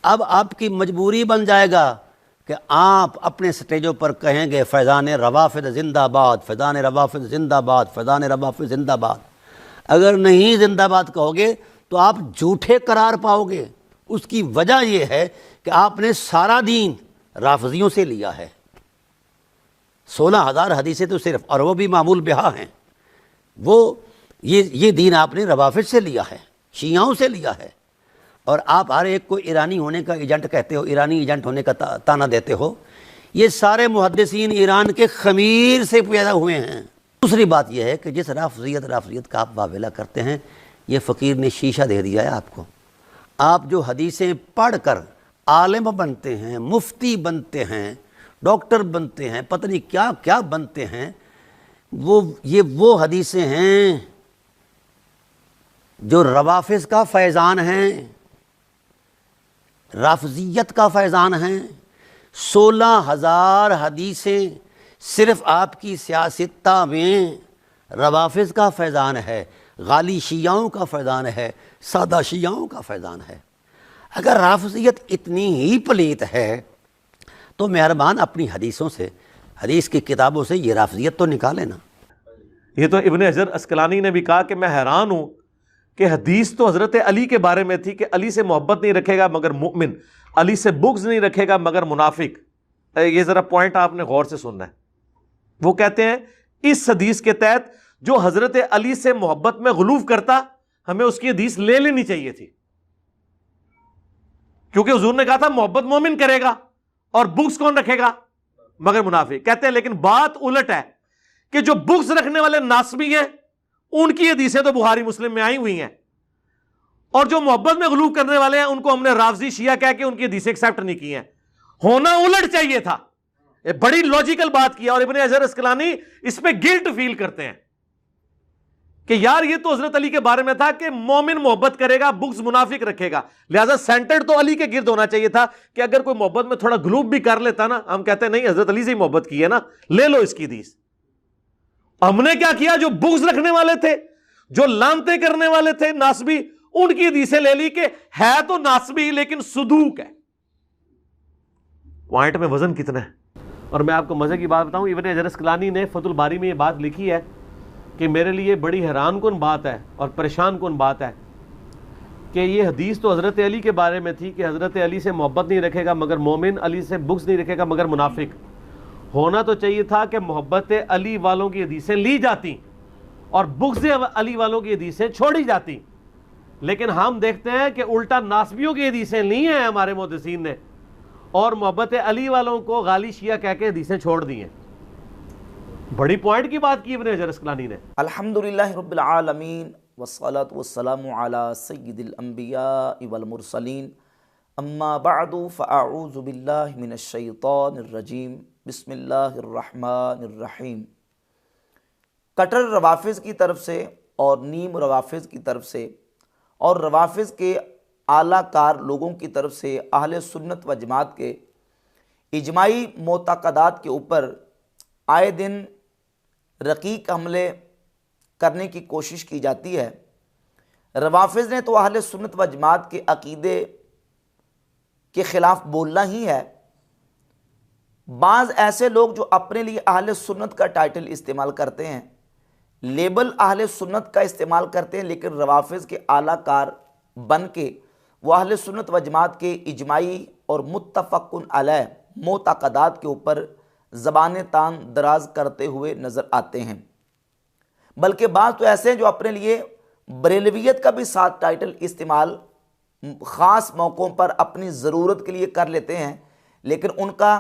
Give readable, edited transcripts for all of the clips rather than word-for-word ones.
अब आपकी मजबूरी बन जाएगा कि आप अपने स्टेजों पर कहेंगे फैज़ान रवाफिद जिंदाबाद, फैज़ान रवाफिद जिंदाबाद, फैज़ान रवाफिद जिंदाबाद। अगर नहीं जिंदाबाद कहोगे तो आप झूठे करार पाओगे। उसकी वजह यह है कि आपने सारा दीन राफजियों से लिया है। 16,000 हदीसें तो सिर्फ, और वो भी मामूल बिहा हैं। वो ये दीन आपने रवाफिद से लिया है, शियाओं से लिया है। और आप हर एक को ईरानी होने का एजेंट कहते हो, ईरानी एजेंट होने का ताना देते हो। ये सारे मुहद्दिसीन ईरान के खमीर से पैदा हुए हैं। दूसरी बात यह है कि जिस राफजियत का आप वावेला करते हैं, ये फ़कीर ने शीशा दे दिया है आपको। आप जो हदीसें पढ़ कर आलिम बनते हैं, मुफ्ती बनते हैं, डॉक्टर बनते हैं, पता नहीं क्या क्या बनते हैं, वो हदीसें हैं जो रवाफिज का फैज़ान हैं, राफजियत का फैज़ान हैं। 16,000 हदीसें सिर्फ आपकी सियासता में रवाफिज का फैज़ान है, गाली शियाओं का फैज़ान है, सादा शियाओं का फैज़ान है। अगर राफजियत इतनी ही पलीत है तो मेहरबान अपनी हदीसों से, हदीस की किताबों से ये राफजियत तो निकाले ना। ये तो इब्न हजर अस्कलानी ने भी कहा कि मैं हैरान हूँ कि हदीस तो हज़रत अली के बारे में थी कि अली से मोहब्बत नहीं रखेगा मगर मुमिन, अली से बुग़्ज़ नहीं रखेगा मगर मुनाफिक। ये ज़रा पॉइंट आपने गौर से सुनना है। वो कहते हैं इस हदीस के तहत जो हज़रत अली से मोहब्बत में गुलूफ करता, हमें उसकी हदीस ले लेनी चाहिए थी, क्योंकि हुजूर ने कहा था मोहब्बत मोमिन करेगा और बुग़्ज़ कौन रखेगा मगर मुनाफिक। कहते हैं लेकिन बात उलट है कि जो बुग़्ज़ रखने वाले नासबी हैं उनकी हदीसें तो बुखारी मुस्लिम में आई हुई हैं, और जो मोहब्बत में गुलूफ करने वाले हैं उनको हमने राफजी शिया कह के उनकी हदीसें एक्सेप्ट नहीं की हैं। होना उलट चाहिए था। ये बड़ी लॉजिकल बात किया। और इब्न हजर अस्कलानी इस पे गिल्ट फील करते हैं कि यार ये तो हजरत अली के बारे में था कि मोमिन मोहब्बत करेगा, बुग़्ज़ मुनाफिक रखेगा, लिहाजा सेंटर्ड तो अली के गिर्द होना चाहिए था कि अगर कोई मोहब्बत में थोड़ा गुलूफ भी कर लेता ना, हम कहते हैं नहीं हजरत अली से ही मोहब्बत की है ना, ले लो इसकी हदीस। हमने क्या किया, जो बुग़्ज़ रखने वाले थे, जो लानते करने वाले थे नासबी, उनकी हदीसें ले ली कि है तो नासबी लेकिन सुदूक है। पॉइंट में वजन कितना है। और मैं आपको मजे की बात बताऊं, इब्न हजर अस्कलानी ने फतुल बारी में ये बात लिखी है कि मेरे लिए बड़ी हैरान कुन बात है और परेशान कुन बात है कि ये हदीस तो हज़रत अली के बारे में थी कि हज़रत अली से मोहब्बत नहीं रखेगा मगर मोमिन, अली से बुग़्ज़ नहीं रखेगा मगर मुनाफिक। होना तो चाहिए था कि मोहब्बत अली वालों की हदीसें ली जाती और बुग़्ज़ अली वालों की हदीसें छोड़ी जाती। लेकिन हम देखते हैं कि उल्टा नासबियों की हदीसें ली हैं हमारे मुहद्दिसीन ने और मोहब्बत अली वालों को गाली शिया कह के हदीसें छोड़ दी हैं। बड़ी पॉइंट की बात की इब्न हजर अस्कलानी ने। अल्हम्दुलिल्लाह रब्बिल आलमीन वस्सलातु वस्सलामु अला सय्यिदिल अंबिया वल मुरसलीन अम्मा बअदु फ़अऊज़ु बिल्लाहि मिनश शैतानिर रजीम बिस्मिल्लाहिर रहमानिर रहीम। कटर रवाफिज़ की तरफ से और नीम रवाफिज़ की तरफ से और रवाफिज़ के आलाकार लोगों की तरफ से अहले सुन्नत व जमात के इजमाई मोतक़दात के ऊपर आए दिन रकीक हमले करने की कोशिश की जाती है। रवाफिज़ ने तो अहले सुन्नत व जमात के अकीदे के ख़िलाफ़ बोलना ही है। बाज़ ऐसे लोग जो अपने लिए अहले सुन्नत का टाइटल इस्तेमाल करते हैं, लेबल अहले सुन्नत का इस्तेमाल करते हैं, लेकिन रवाफिज़ के आलाकार बन के वो अहले सुन्नत व जमात के इजमाई और मुत्तफ़क़ुन अलैह मोतक़दात के ऊपर ज़बान तान दराज करते हुए नज़र आते हैं। बल्कि बाज़ तो ऐसे हैं जो अपने लिए बरेलवियत का भी साथ टाइटल इस्तेमाल ख़ास मौक़ों पर अपनी ज़रूरत के लिए कर लेते हैं, लेकिन उनका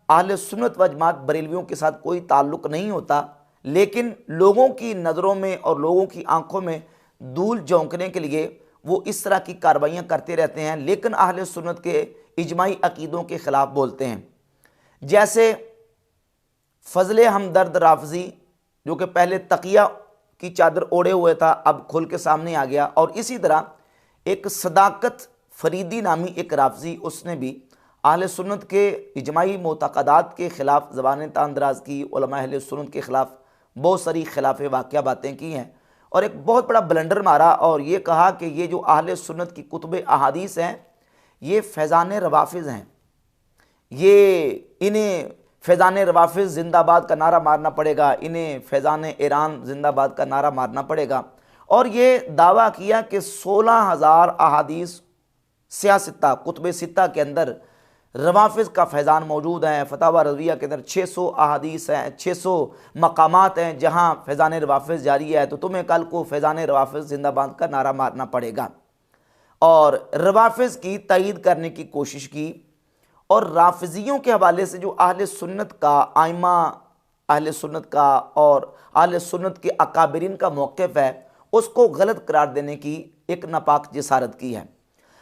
अहले सुन्नत व जमात बरेलवियों के साथ कोई ताल्लुक़ नहीं होता। लेकिन लोगों की नज़रों में और लोगों की आंखों में धूल झोंकने के लिए वो इस तरह की कार्रवाइयाँ करते रहते हैं, लेकिन अहले सुन्नत के इजमाई अकीदों के ख़िलाफ़ बोलते हैं। जैसे फ़ज़ले हमदर्द राफ़ज़ी जो कि पहले तकिया की चादर ओढ़े हुए था, अब खुल के सामने आ गया। और इसी तरह एक सदाकत फरीदी नामी एक राफ़ज़ी, उसने भी अहले सुन्नत के इजमाई मोतक़दात के ख़िलाफ़ ज़बान तान दराज की, उलमा अहले सुन्नत के ख़िलाफ़ बहुत सारी खिलाफ़ वाक़या बातें की हैं और एक बहुत बड़ा ब्लंडर मारा और ये कहा कि ये जो अहले सुन्नत की कुतुब अहादीस हैं, ये फैज़ान रवाफिज़ हैं, ये इन्हें फैज़ान रवाफिज़ जिंदाबाद का नारा मारना पड़ेगा, इन्हें फैज़ान ईरान जिंदाबाद का नारा मारना पड़ेगा। और ये दावा किया कि 16,000 अहादीस सियासिता कुतुब सित्ता के अंदर रवाफिज़ का फैज़ान मौजूद है। फतावा रज़विया के अंदर 600 अहादीस हैं, 600 मकामात हैं जहाँ फैज़ान रवाफिज़ जारी है, तो तुम्हें कल को फैज़ान रवाफिज़ जिंदाबाद का नारा मारना पड़ेगा। और रवाफिज़ की तईद करने की कोशिश की, और राफिजियों के हवाले से जो अहले सुन्नत का आइमा अहले सुन्नत का और अहले सुन्नत के अकाबिरीन का मौक़िफ़ है उसको गलत करार देने की एक नापाक जसारत की है।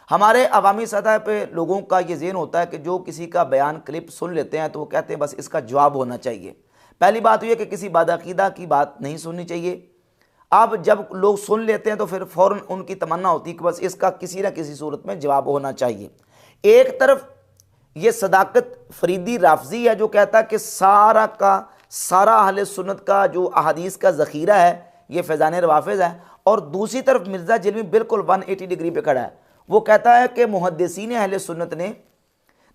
हमारे अवामी सतह पे लोगों का ये ज़हन होता है कि जो किसी का बयान क्लिप सुन लेते हैं तो वो कहते हैं बस इसका जवाब होना चाहिए। पहली बात यह कि किसी बदअक़ीदा की बात नहीं सुननी चाहिए। अब जब लोग सुन लेते हैं तो फिर फ़ौरन उनकी तमन्ना होती है कि बस इसका किसी न किसी सूरत में जवाब होना चाहिए। एक तरफ ये सदाकत फरीदी राफजी है जो कहता है कि सारा का सारा अहले सुन्नत का जो अहादीस का ज़ख़ीरा है ये फैज़ान रवाफिज़ है, और दूसरी तरफ मिर्ज़ा जिल्मी बिल्कुल 180 डिग्री पे खड़ा है। वो कहता है कि मुहद्दिसीन अहले सुन्नत ने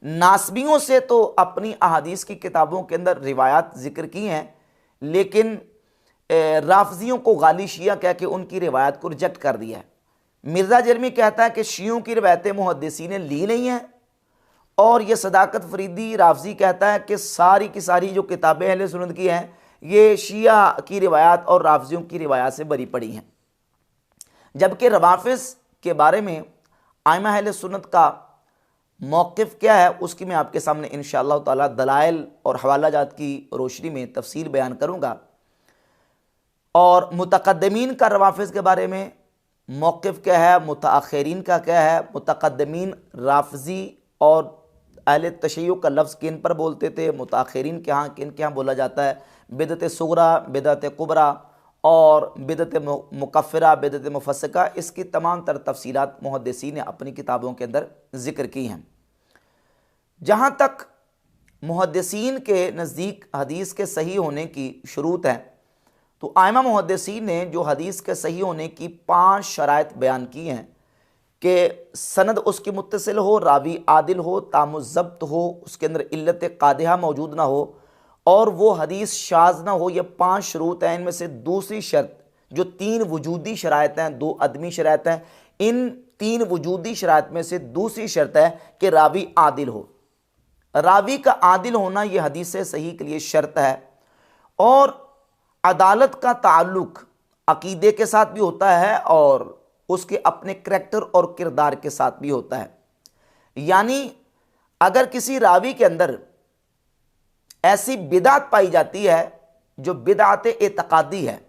नासबियों से तो अपनी अहादीस की किताबों के अंदर रिवायात ज़िक्र की हैं, लेकिन राफजियों को गाली शिया कह के उनकी रिवायत को रिजेक्ट कर दिया है। मिर्ज़ा जिल्मी कहता है कि शियों की रिवायतें मुहद्दिसीन ने ली नहीं हैं, और ये सदाकत फरीदी राफजी कहता है कि सारी की सारी जो किताबें अहले सुन्नत की हैं ये शिया की रिवायात और राफजियों की रिवायात से भरी पड़ी हैं। जबकि रवाफिज़ के बारे में आइमा अहले सुन्नत का मौक़िफ़ क्या है उसकी मैं आपके सामने इंशाअल्लाह ताला दलाइल और हवालाजात की रोशनी में तफसील बयान करूँगा। और मुतक़द्दिमीन का रवाफिज़ के बारे में मौक़िफ़ क्या है, मुतअख़िरीन का क्या है, मुतक़द्दिमीन राफजी और अहले तशय्युअ का लफ्ज़ किन पर बोलते थे, मुतअख़िरीन के यहाँ किन के यहाँ बोला जाता है, बिदअत सुग़रा, बिदअत कुबरा और बिदअत मुकफ़िरा, बिदअत मुफ़स्सिका, इसकी तमाम तर तफ़सीलात मुहद्दिसीन ने अपनी किताबों के अंदर ज़िक्र की हैं। जहाँ तक मुहद्दिसीन के नज़दीक हदीस के सही होने की शुरूत है तो आइमा मुहद्दिसीन ने जो हदीस के सही होने की 5 शराइत बयान की हैं कि सनद उसकी मुत्तसिल हो, रावी आदिल हो, तामुज़्ज़ब्त हो, उसके अंदर इल्लत क़ादिहा मौजूद ना हो और वो हदीस शाज़ ना हो। ये 5 शुरूत हैं। इनमें से दूसरी शर्त जो 3 वजूदी शराइत हैं, 2 अदमी शराइत हैं, इन 3 वजूदी शराइत में से दूसरी शर्त है कि रावी आदिल हो। रावी का आदिल होना ये हदीस से सही के लिए शर्त है। और अदालत का ताल्लुक़ अक़ीदे के साथ भी होता है और उसके अपने करैक्टर और किरदार के साथ भी होता है। यानी अगर किसी रावी के अंदर ऐसी बिदअत पाई जाती है जो बिदअत एतक़ादी है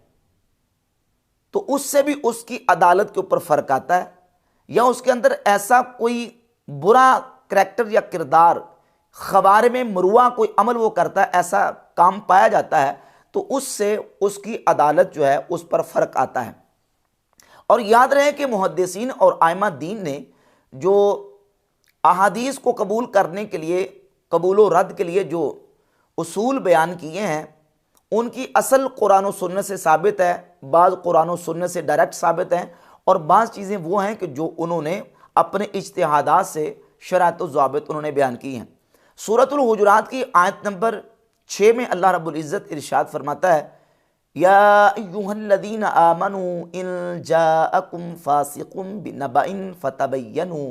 तो उससे भी उसकी अदालत के ऊपर फ़र्क आता है। या उसके अंदर ऐसा कोई बुरा करैक्टर या किरदार, ख़वारे में मरुआ कोई अमल वो करता है, ऐसा काम पाया जाता है तो उससे उसकी अदालत जो है उस पर फ़र्क आता है। और याद रहे कि मुहद्दिसीन और आइमा दीन ने जो अहादीस को कबूल करने के लिए, कबूल व रद्द के लिए जो उसूल बयान किए हैं उनकी असल कुरान व सुन्नत से साबित है, बाज़ कुरान व सुन्नत से डायरेक्ट साबित हैं और बाज़ चीज़ें वो हैं कि जो उन्होंने अपने इज्तिहादात से शराइत व ज़वाबित उन्होंने बयान की हैं। सूरतुल हुजुरात की आयत नंबर 6 में अल्लाह रब्बुल इज़्ज़त इरशाद फरमाता है, या अय्युहल्लज़ीना आमनू इन जाअकुम फासिकुम बिनबइन फतबय्यनु,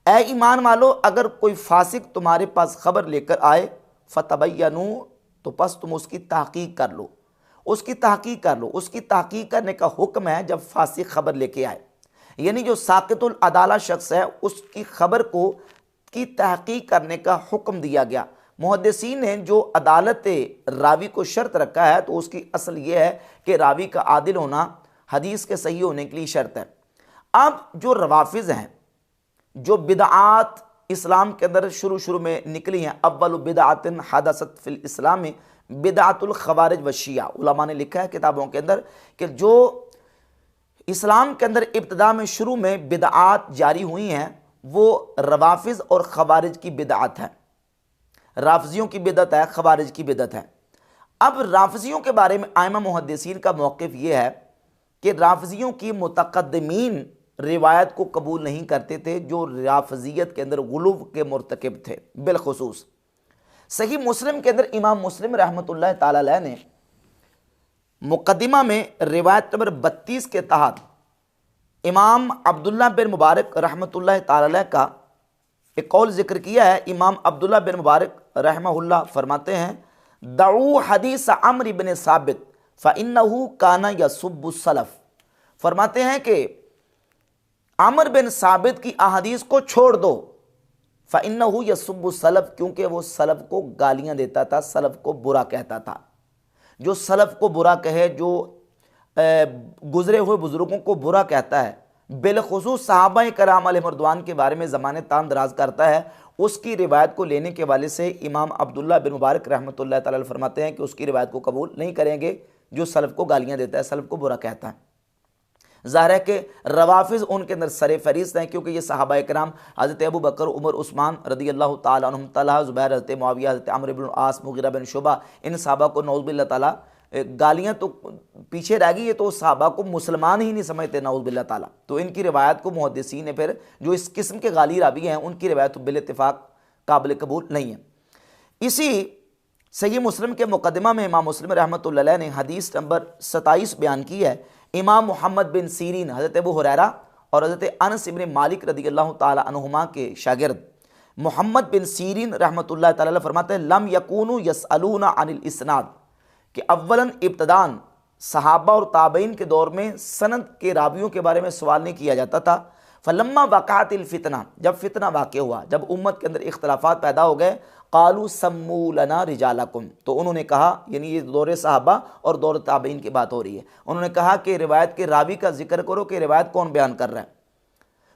ए ईमान वालो अगर कोई फासिक तुम्हारे पास खबर लेकर आए, फतबय्यनु तो बस तुम उसकी तहकीक कर लो, उसकी तहकीक कर लो। उसकी तहकीक करने का हुक्म है जब फासिक खबर लेके आए, यानी जो साक़ितुल अदाला शख्स है उसकी खबर को की तहकीक करने का हुक्म दिया गया। मुहद्दिसीन ने जो अदालत रावी को शर्त रखा है तो उसकी असल ये है कि रावी का आदिल होना हदीस के सही होने के लिए शर्त है। अब जो रवाफिज़ हैं, जो बिदआत इस्लाम के अंदर शुरू में निकली हैं, अव्वल बिदआतिन हदसत फिल इस्लाम में बिदअतुल ख़वारिज व शिया, उलमा ने लिखा है किताबों के अंदर कि जो इस्लाम के अंदर इब्तिदा में शुरू में बिदआत जारी हुई हैं वो रवाफिज़ और ख़वारिज की बिदअत है। राफजियों की बिदअत है, ख़वारिज की बिदअत है। अब राफजियों के बारे में आइमा मुहद्दिसीन का मौक़िफ़ ये है कि राफजियों की मुतक़द्दिमीन रिवायत को कबूल नहीं करते थे जो राफजियत के अंदर गुलूव के मुर्तकिब थे। बिलखुसूस सही मुस्लिम के अंदर इमाम मुस्लिम रहमतुल्लाह ताला अलैह ने मुकद्दिमा में रिवायत नंबर 32 के तहत इमाम अब्दुल्ला बिन मुबारक रहमतुल्लाह ताला अलैह का एक कौल जिक्र किया है। इमाम अब्दुल्ला बिन मुबारक रहमहुल्लाह फरमाते हैं, दऊ हदीस अम्र इब्न साबित फ़इन्नहु काना यसुब्बु सलफ। फरमाते हैं कि अम्र बिन साबित की अहादीस को छोड़ दो, फ़इन्नहु यसुब्बु सलफ, क्योंकि वो सलफ को गालियां देता था, सलफ को बुरा कहता था। जो सलफ को बुरा कहे, जो गुजरे हुए बुजुर्गों को बुरा कहता है, बिलखुसूस सहाबा कराम अलैहिर्रिज़वान के बारे में ज़माने तान दराज करता है, उसकी रिवायत को लेने के वाले से इमाम अब्दुल्ला बिन मुबारक रहमतुल्लाह ताला अलैह फरमाते हैं कि उसकी रिवायत को कबूल नहीं करेंगे जो सलफ को गालियां देता है, सलफ को बुरा कहता है। ज़ाहिर है कि रवाफिज़ उनके अंदर सरे फहरिस्त हैं, क्योंकि ये सहाबा कराम हज़रत अबू बकर, उमर, उस्मान रदी अल्लाह तआला अन्हुम, तलहा, ज़ुबैर, हज़रत मुआविया, हज़रत अम्र इब्न आस, मुग़ीरा बिन शुबा, इन सहाबा को नऊज़ बिल्लाह ताला गालियाँ तो पीछे रह गई है, तो सहाबा को मुसलमान ही नहीं समझते नऊज़ बिल्लाह ताला। तो इनकी रिवायत को मुहद्दिसीन ने फिर जो इस किस्म के गाली रावी हैं उनकी रिवायत बिल इत्तिफ़ाक़ काबिल कबूल नहीं है। इसी सही मुस्लिम के मुकद्दिमा में इमाम मुस्लिम रहमतुल्लाह अलैह ने हदीस नंबर 27 बयान की है। इमाम मोहम्मद बिन सीरीन हज़रत अबू हुरैरा और हज़रत अनस इब्न मालिक रदी अल्लाह ताला अन्हुमा के शागिर्द मोहम्मद बिन सीरीन रहमतुल्लाह ताला अलैह फरमाते हैं, लम यकूनु यसअलूना अनिल इस्नाद, कि अव्वलन इब्तदान सहाबा और ताबईन के दौर में सनद के रावियों के बारे में सवाल नहीं किया जाता था। फलम्मा वक़अतिल फितना, जब फितना वाक़ हुआ, जब उम्मत के अंदर इख्तलाफात पैदा हो गए, क़ालू सम्मू लना रिजालकुम, तो उन्होंने कहा, यानी ये दौर सहाबा और दौर ताबईन की बात हो रही है, उन्होंने कहा कि रिवायत के रावी का जिक्र करो कि रिवायत कौन बयान कर रहा है।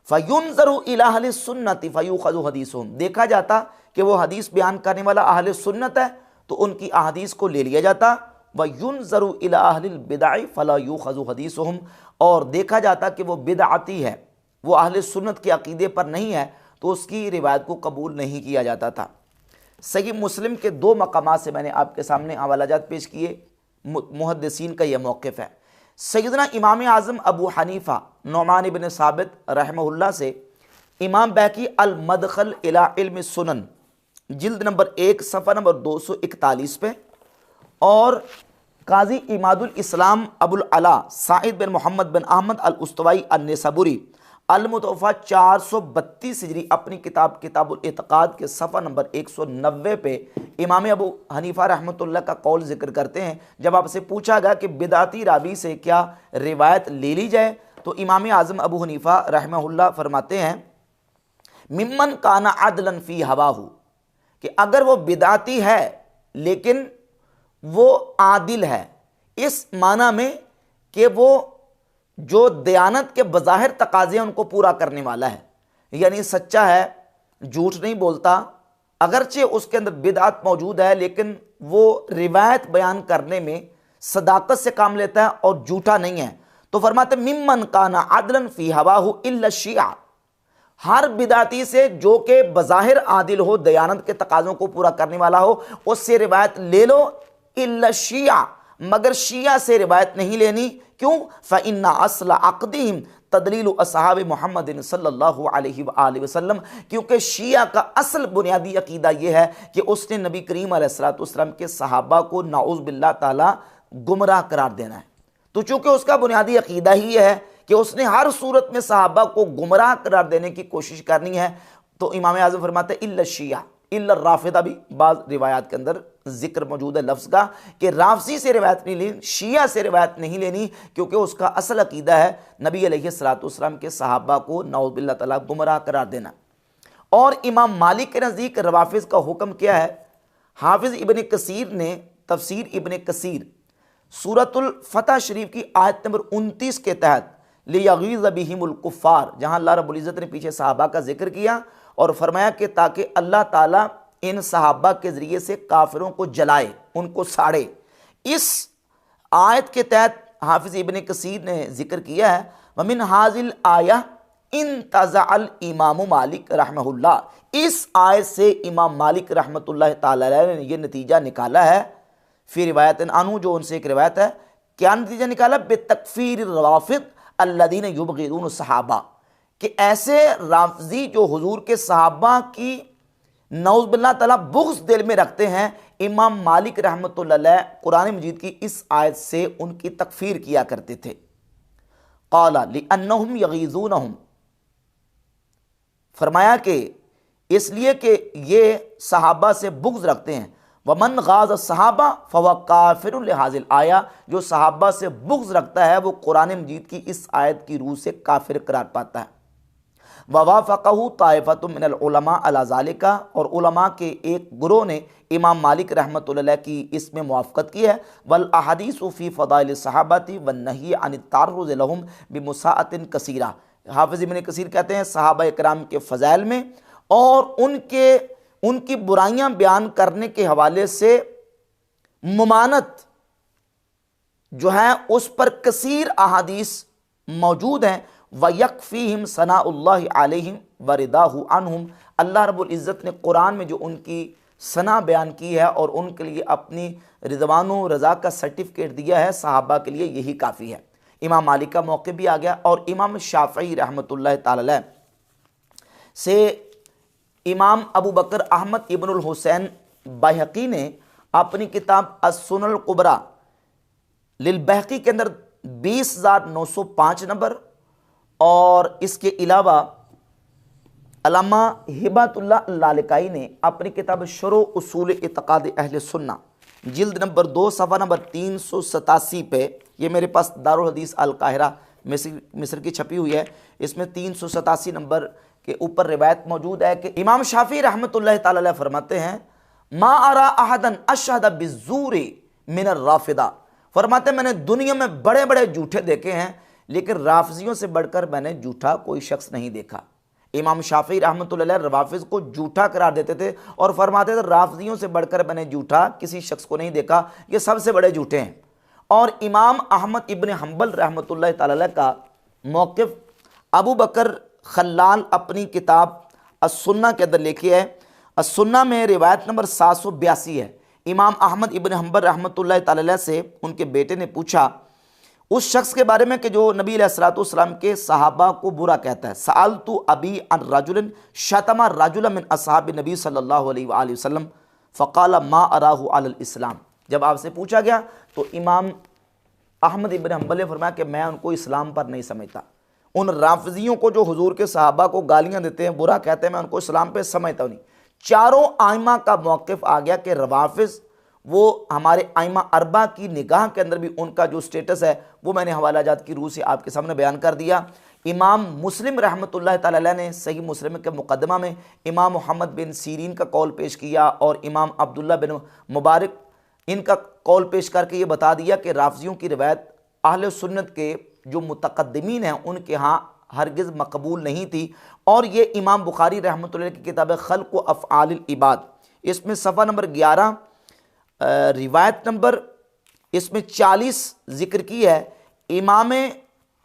फ़युनज़रु इला अहले सुन्नति फ़युख़ज़ु हदीसुहुम, देखा जाता कि वो हदीस बयान करने वाला अहले सुन्नत है तो उनकी अहादीस को ले लिया जाता। वयुनज़रु इला अहलिल बिदअ फ़ला युख़ज़ु हदीसुहुम, और देखा जाता कि वो बिदअती है, वो अहले सुन्नत के अकीदे पर नहीं है, तो उसकी रिवायत को कबूल नहीं किया जाता था। सही मुस्लिम के 2 मकामात से मैंने आपके सामने हवालाजात पेश किए, मुहद्दिसीन का यह मौक़िफ़ है। सैयदना इमाम आज़म अबू हनीफ़ा नुमान इब्न साबित रहमहुल्लाह से इमाम बैकी अल मदखल इला इल्म सुनन जिल्द नंबर 1 सफ़ा नंबर 241 पे, और काजी इमादुल इस्लाम अबुल अला साइद बिन मोहम्मद बिन अहमद अल उस्तवाई अन-निसाबुरी अल मुतवफ़ा 432 हिजरी अपनी किताब किताबुल इत्क़ाद के सफ़ा नंबर 190 पे इमाम अबू हनीफ़ा रहमतुल्लाह का कौल जिक्र करते हैं। जब आपसे पूछा गया कि बिदाती रावी से क्या रिवायत ले ली जाए, तो इमाम आज़म अबू हनीफ़ा रहमहुल्लाह फरमाते हैं, मिम्मन काना अदलन फ़ी हवाहु, कि अगर वो बिदाती है लेकिन वो आदिल है, इस माना में कि वो जो दयानत के बज़ाहिर तकाज़े उनको पूरा करने वाला है, यानी सच्चा है, झूठ नहीं बोलता, अगरचे उसके अंदर बिदअत मौजूद है लेकिन वो रिवायत बयान करने में सदाकत से काम लेता है और झूठा नहीं है। तो फरमाते मिम्मन काना अदलन फ़ी हवाहु इल्ला शिया, हर बिदाती से जो कि बज़ाहिर आदिल हो, दयानत के तकाज़ों को पूरा करने वाला हो, उससे रिवायत ले लो, इल्ला शिया, मगर शिया से रिवायत नहीं लेनी। क्यों? फ़इन्ना अस्ल अक़दिहिम तदलील असहाब मोहम्मद सल्लल्लाहु अलैहि वसल्लम, क्योंकि शिया का असल बुनियादी अकीदा यह है कि उसने नबी करीम अलैहिस्सलातु वस्सलाम के सहाबा को नाउज़ बिल्लाह ताला गुमराह करार देना है। तो चूँकि उसका बुनियादी अकीदा ही है कि उसने हर सूरत में सहाबा को गुमराह करार देने की कोशिश करनी है, तो इमाम आज़म फरमाते हैं इल्ला शिया, इल्ला राफिदा, भी बाज़ रिवायात के अंदर जिक्र मौजूद है लफ्ज़ का कि राफसी से रिवायत नहीं लेनी, शिया से रिवायत नहीं लेनी, क्योंकि उसका असल अकीदा है नबी अलैहिस्सलातु वस्सलाम के सहाबा को नाउज़ बिल्लाह ताला गुमराह करार देना। और इमाम मालिक के नज़दीक रवाफिज़ का हुक्म क्या है? हाफिज़ इब्न कसीर ने तफसीर इब्न कसीर सूरतुल फतह शरीफ की आयत नंबर 29 के तहत लियग़ीज़ बिहिमुल कुफ़्फ़ार, जहाँ अल्लाह रब्बुल इज़्ज़त ने पीछे सहाबा का जिक्र किया और फरमाया कि ताकि अल्लाह ताला इन सहाबा के ज़रिए से काफिरों को जलाए, उनको साड़े। इस आयत के तहत हाफिज़ इब्न कसीर ने जिक्र किया है, वमिन हाज़िल आया इंतज़अल इमाम मालिक रहमहुल्लाह, इस आयत से इमाम मालिक रहमतुल्लाह ताला अलैह ने यह नतीजा निकाला है, फिर रिवायत अनु, जो उनसे एक रिवायत है, क्या नतीजा निकाला? बेतकफ़ीर रवाफ़िद अल्लज़ीना युबग़िज़ून सहाबा, कि ऐसे राफजी जो हुजूर के सहाबा की नौज़ बिल्लाह ताला बुग़्ज़ दिल में रखते हैं, इमाम मालिक रहमतुल्लाह अलैह कुरान मजीद की इस आयत से उनकी तकफीर किया करते थे। क़ाला लिअन्नहुम यगीज़ूनहुम, फरमाया कि इसलिए कि ये सहाबा से बुग़्ज़ रखते हैं। वमन गाज़ सहाबा फवा काफिरुन लिहाज़िल आया, जो सहाबा से बुग़्ज़ रखता है वो कुरान मजीद की इस आयत की रूह से काफिर करार पाता है। ववाफ़क़हु ताइफ़तुम मिनल उलमा अला ज़ालिका, और उलमा के एक ग्रोह ने इमाम मालिक रहमतुल्लाह अलैह की इसमें मुवाफ़क़त की है। वल अहादीसु फ़ी फ़दाइल सहाबती वन नही अन तार्रुज़ लहुम बिमुसाअतिन कसीरा। हाफ़िज़ इब्न कसीर कहते हैं सहाबा इकराम के फ़ज़ाइल में और उनकी बुराइयां बयान करने के हवाले से मुमानत जो है उस पर कसीर अहादीस मौजूद हैं। वयकफ़ीहिम सनाउल्लाहि अलैहिम वरिदाहु अन्हुम, अल्लाह रब्बुल इज़्ज़त ने कुरान में जो उनकी सना बयान की है और उनके लिए अपनी रिज़वानो रज़ा का सर्टिफिकेट दिया है, सहाबा के लिए यही काफ़ी है। इमाम मालिक का मौक़िफ़ भी आ गया। और इमाम शाफ़ई रहमतुल्लाह ताला अलैह से इमाम अबू बकर अहमद इब्नुल हुसैन बैहक़ी ने अपनी किताब अस्सुनल कुबरा लिल बैहक़ी के अंदर 20,905 नंबर, और इसके अलावा अल्लामा हिबतुल्लाह लालकाई ने अपनी किताब शुरू उसूल इत्क़ाद अहले सुन्ना जिल्द नंबर 2 सफ़ा नंबर 387 पे, ये मेरे पास दारुल हदीस अल काहिरा मिस्र की छपी हुई है, इसमें 387 नंबर के ऊपर रिवायत मौजूद है कि इमाम शाफ़ी रहमतुल्लाह ताला अलैह फरमाते हैं मा अरा अहदन अशहद बिज़्ज़ूरी मिनर राफ़िदा, फरमाते मैंने दुनिया में बड़े बड़े झूठे देखे हैं लेकिन राफजियों से बढ़कर मैंने झूठा कोई शख्स नहीं देखा। इमाम शाफ़ी रहमतुल्लाह अलैह रवाफिज को झूठा करार देते थे और फरमाते थे राफजियों से बढ़कर मैंने झूठा किसी शख्स को नहीं देखा, ये सबसे बड़े झूठे हैं। और इमाम अहमद इब्न हम्बल रहमतुल्लाह ताला अलैह का मौक़िफ़ अबू बकर खल्लाल अपनी किताब अस्सुन्ना के अंदर लिखी है। अस्सुन्ना में रिवायत नंबर 782 है। इमाम अहमद इब्न हम्बल रहमतुल्लाह ताला अलैह से उनके बेटे ने पूछा उस शख्स के बारे में कि जो नबी अलैहिस्सलाम के सहाबा को बुरा कहता है। सअलतु अबी अन रजुलन शतमा रजुलन मिन असहाबी नबी सल्लल्लाहु अलैहि वसल्लम फ़क़ाल मा अराहु अलल इस्लाम, जब आपसे पूछा गया तो इमाम अहमद इब्न हम्बल ने फरमाया कि मैं उनको इस्लाम पर नहीं समझता। उन राफजियों को जो हुजूर के सहाबा को गालियाँ देते हैं, बुरा कहते हैं, मैं उनको इस्लाम पर समझता नहीं। चारों आइमा का मौक़िफ़ आ गया कि रवाफिज़ वो हमारे आइमा अरबा की निगाह के अंदर भी उनका जो स्टेटस है वो मैंने हवाला जात की रूह से आपके सामने बयान कर दिया। इमाम मुस्लिम रहमतुल्लाह ताला अलैह ने सही मुस्लिम के मुकदमा में इमाम मोहम्मद बिन सीरीन का कौल पेश किया और इमाम अब्दुल्ला बिन मुबारक इनका कौल पेश करके ये बता दिया कि राफजियों की रिवायत अहले सुन्नत के जो मुतक़द्दिमीन हैं उनके यहाँ हरगिज़ मकबूल नहीं थी। और ये इमाम बुखारी रहमतुल्लाह की किताब खल्क़ व अफ़आलिल इबाद, इसमें सफ़ा नंबर 11 रिवायत नंबर इसमें 40 जिक्र की है। इमाम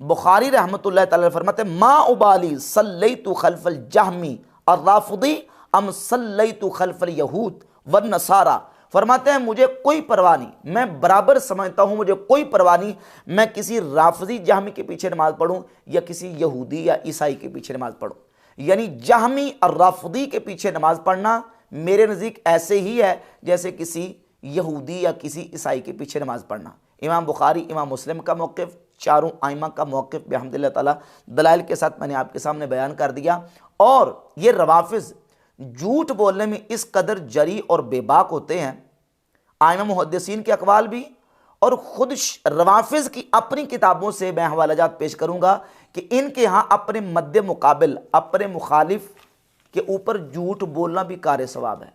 बुखारी रहमतुल्लाह ताला फरमाते मा उबाली सल्लैतु खल्फल जहमी और राफिदी अम सल्लैतु खल्फल यहूद व नसारा, फरमाते हैं मुझे कोई परवाह नहीं, मैं बराबर समझता हूँ, मुझे कोई परवाह नहीं मैं किसी राफिदी जहमी के पीछे नमाज़ पढ़ूँ या किसी यहूदी या ईसाई के पीछे नमाज़ पढ़ूँ। यानी जहमी और राफिदी के पीछे नमाज़ पढ़ना मेरे नज़दीक ऐसे ही है जैसे किसी यहूदी या किसी ईसाई के पीछे नमाज़ पढ़ना। इमाम बुखारी इमाम मुस्लिम का मौक़िफ़, चारों आइमा का मौक़िफ़ बिहम्दिल्लाह ताला दलाइल के साथ मैंने आपके सामने बयान कर दिया। और ये रवाफिज़ झूठ बोलने में इस कदर जरी और बेबाक होते हैं, आइमा मुहद्दिसीन के अक़वाल भी और ख़ुद रवाफिज़ की अपनी किताबों से मैं हवालाजात पेश करूँगा कि इनके यहाँ अपने मद्दे मुकाबिल अपने मुखालिफ के ऊपर झूठ बोलना भी कार सवाब है।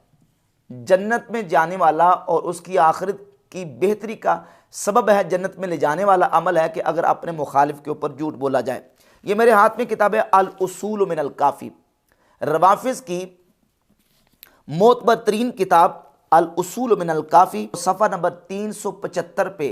जन्नत में जाने वाला और उसकी आखिरत की बेहतरी का सबब है, जन्नत में ले जाने वाला अमल है कि अगर अपने मुखालिफ के ऊपर झूठ बोला जाए। ये मेरे हाथ में किताब है अल उसूल मिनल काफ़ी, रवाफिज़ की मोतबर तरीन किताब अल उसूल मिनल काफ़ी, सफ़ा नंबर 375 पे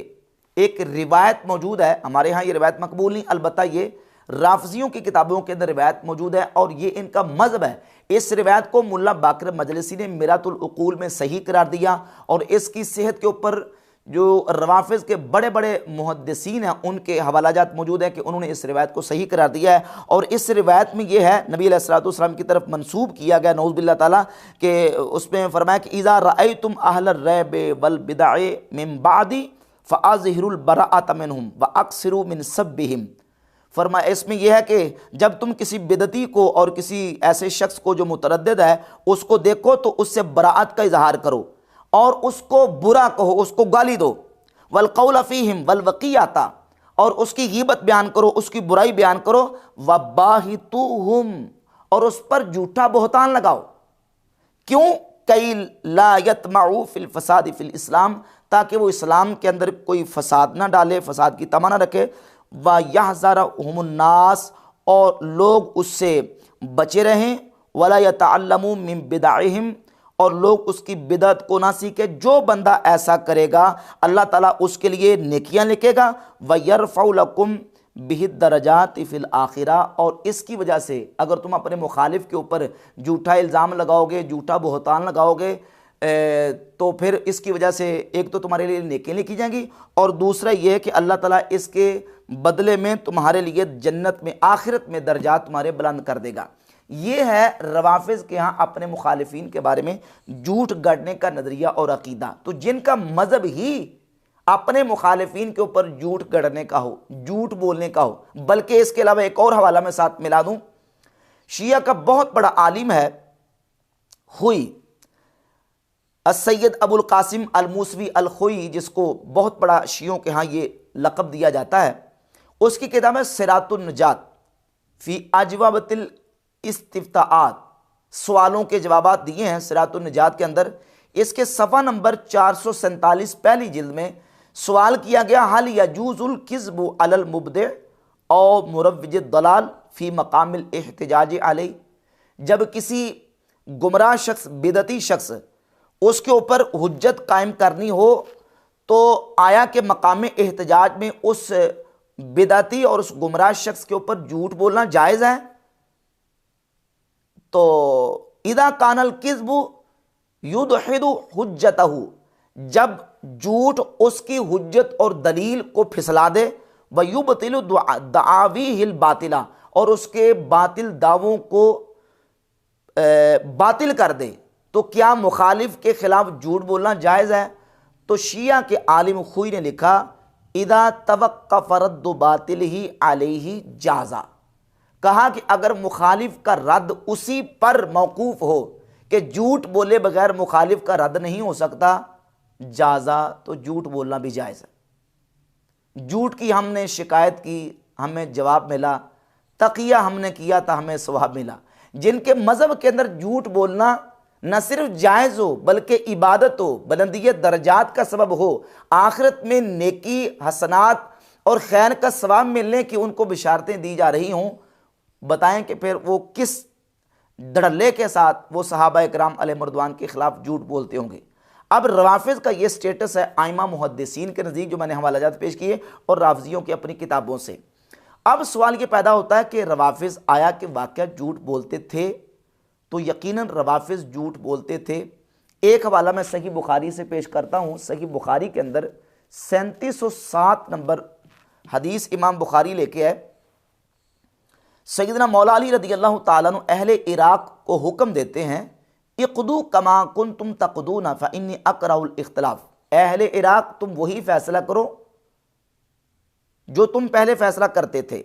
एक रिवायत मौजूद है। हमारे यहाँ ये रिवायत मकबूल नहीं, अलबत्ता ये राफजियों की किताबों के अंदर रिवायत मौजूद है और ये इनका मज़हब है। इस रिवायत को मुल्ला बाकर मजलिसी ने मिरातुल उकूल में सही करार दिया और इसकी सेहत के ऊपर जो रवाफिज़ के बड़े बड़े मुहद्दिसीन हैं उनके हवालाजात मौजूद हैं कि उन्होंने इस रिवायत को सही करार दिया है। और इस रिवायत में ये है, नबी अलैहिस्सलाम की तरफ मंसूब किया गया नऊज़ बिल्लाह ताला, कि उसमें फरमाया कि इज़ा रअयतुम अहलर रैबे वल बिदअ मिन बादी फ़अज़हिरुल बराअत मिनहुम व अक्सिरू मिन सब्बिहिम। फरमाया इसमें यह है कि जब तुम किसी बिदती को और किसी ऐसे शख्स को जो मुतरद्दिद है उसको देखो तो उससे बराअत का इजहार करो और उसको बुरा कहो, उसको गाली दो। वल कौल फ़ीहिम वल वक़ियाता, और उसकी गीबत बयान करो, उसकी बुराई बयान करो। वबाहितुहुम, और उस पर झूठा बहतान लगाओ। क्यों? कई ला यतमऊ फिल फसाद फिल इस्लाम, ताकि वो इस्लाम के अंदर कोई फसाद ना डाले, फसाद की तमन्ना रखे। व यहज़रहुमुन्नास, और लोग उससे बचे रहें। वला यतअल्लमू मिन बिदअहिम, और लोग उसकी बिदअत को ना सीखे। जो बंदा ऐसा करेगा अल्लाह ताला उसके लिए नेकियां लिखेगा। व यरफ़उ लकुम बिहि दरजात फिल आखिरा, और इसकी वजह से अगर तुम अपने मुखालिफ के ऊपर झूठा इल्ज़ाम लगाओगे, झूठा बहतान लगाओगे, तो फिर इसकी वजह से एक तो तुम्हारे लिए नेकियां लिखी जाएंगी, और दूसरा ये है कि अल्लाह ताला इसके बदले में तुम्हारे लिए जन्नत में, आखिरत में दर्जात तुम्हारे बुलंद कर देगा। ये है रवाफिज़ के यहाँ अपने मुखालिफिन के बारे में झूठ गढ़ने का नज़रिया और अकीदा। तो जिनका मज़हब ही अपने मुखालिफिन के ऊपर झूठ गढ़ने का हो, झूठ बोलने का हो, बल्कि इसके अलावा एक और हवाला मैं साथ मिला दूँ, शिया का बहुत बड़ा आलिम है हुई सैयद अबुल कासिम अल मूसवी अल खुई, जिसको बहुत बड़ा शियों के यहाँ ये लक़ब दिया जाता है। उसकी किताब है सिरातुन नजात फ़ी अजवाबतिल इस्तिफ्ताआत, सवालों के जवाबात दिए हैं सिरातुन नजात के अंदर। इसके सफ़ा नंबर 447 पहली जिल्द में सवाल किया गया, हल यजूज़ुल किज़्बु अलल मुब्दिअ और मुरव्विज दलाल फ़ी मकामिल इहतिजाज अलैह। जब किसी गुमराह शख्स, बिदती शख्स, उसके ऊपर हुज्जत कायम करनी हो तो आया के मकाम एहतजाज में उस बिदती और उस गुमराह शख्स के ऊपर झूठ बोलना जायज़ है? तो इदा कानल किज़्बु युदहिदु हुज्जतहु, जब झूठ उसकी हुज्जत और दलील को फिसला दे, व युबतिलु दआवीहिल बातिला, और उसके बातिल दावों को बातिल कर दे, तो क्या मुखालिफ के खिलाफ झूठ बोलना जायज़ है? तो शिया के आलिम खुई ने लिखा, इदा तवक्कफ़ रद्दु बातिलिही अलैहि जाज़ा। कहा कि अगर मुखालिफ का रद्द उसी पर मौकूफ़ हो कि झूठ बोले बगैर मुखालिफ का रद्द नहीं हो सकता, जाज़ा, तो झूठ बोलना भी जायज़ है। झूठ की हमने शिकायत की, हमें जवाब मिला, तकिया हमने किया था, हमें सवाब मिला। जिनके मज़हब के अंदर झूठ बोलना न सिर्फ जायज़ हो बल्कि इबादत हो, बुलंदियत दर्जात का सबब हो, आखिरत में नेकी, हसनात और खैर का सवाब मिलने की उनको बिशारतें दी जा रही हों, बताएं कि फिर वो किस धड़ल्ले के साथ वो सहाबा इकराम अलैहिर्रिज़वान के खिलाफ झूठ बोलते होंगे। अब रवाफिज़ का ये स्टेटस है आइमा मुहद्दिसीन के नज़दीक, जो मैंने हवालाजात पेश किए, और राफ़ज़ियों की अपनी किताबों से। अब सवाल ये पैदा होता है कि रवाफिज़ आया कि वाक़या झूठ बोलते थे? तो यकीनन रवाफिज़ झूठ बोलते थे। एक हवाला मैं सही बुखारी से पेश करता हूँ। सही बुखारी के अंदर 3707 नंबर हदीस इमाम बुखारी लेके आए। सैयदना मौला अली रज़ियल्लाहु ताला अन्हु अहले इराक़ को हुक्म देते हैं, इक़दू कमा कुंतुम तक़दूना फ़इन्नी अकरहुल इख्तिलाफ़। अहले इराक़, तुम वही फ़ैसला करो जो तुम पहले फ़ैसला करते थे,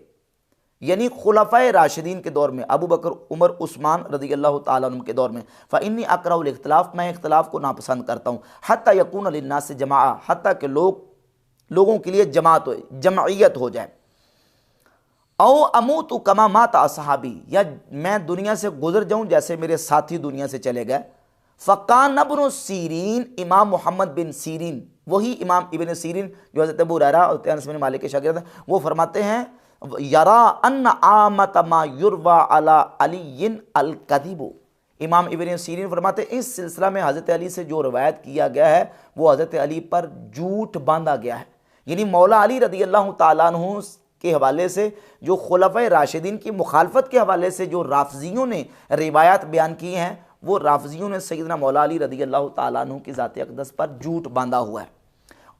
यानी खुलफ़ाए राशिदीन के दौर में, अबू बकर, उमर, उस्मान रज़ियल्लाहु ताला अन्हुम के दौर में। फ़इन्नी अकरहुल इख्तिलाफ़, मैं इख्तिलाफ़ को नापसंद करता हूँ। हत्ता यकून लिन्नास जमाअ, हत्ता के लोगों के लिए जमात हो, जमइयत हो जाए। औ अमूतु कमा माता असहाबी, या मैं दुनिया से गुजर जाऊं जैसे मेरे साथी दुनिया से चले गए। फ़कान इब्न सीरीन, इमाम मोहम्मद बिन सीरीन, वही इमाम इब्न सीरीन जो हज़रत अबू हुरैरा और अनस बिन मालिक के शागिर्द हैं, वो फरमाते हैं, यरा अन्न आमत मा युरवा अला अलीयिन अल कदिबु। इमाम इब्न सीरीन फरमाते हैं, इस सिलसिला में हज़रत अली से जो रवायत किया गया है वो हज़रत अली पर झूठ बांधा गया है। यानी मौला अली रज़ियल्लाहु ताला अन्हु के हवाले से, जो खुलफ़ाए राशिदीन की मुखालफत के हवाले से जो राफ़ज़ियों ने रिवायात बयान की हैं, वो राफ़ज़ियों ने सैयदना मौला अली रज़ियल्लाहु ताला अन्हु की ज़ात अक़दस पर झूठ बांधा हुआ है।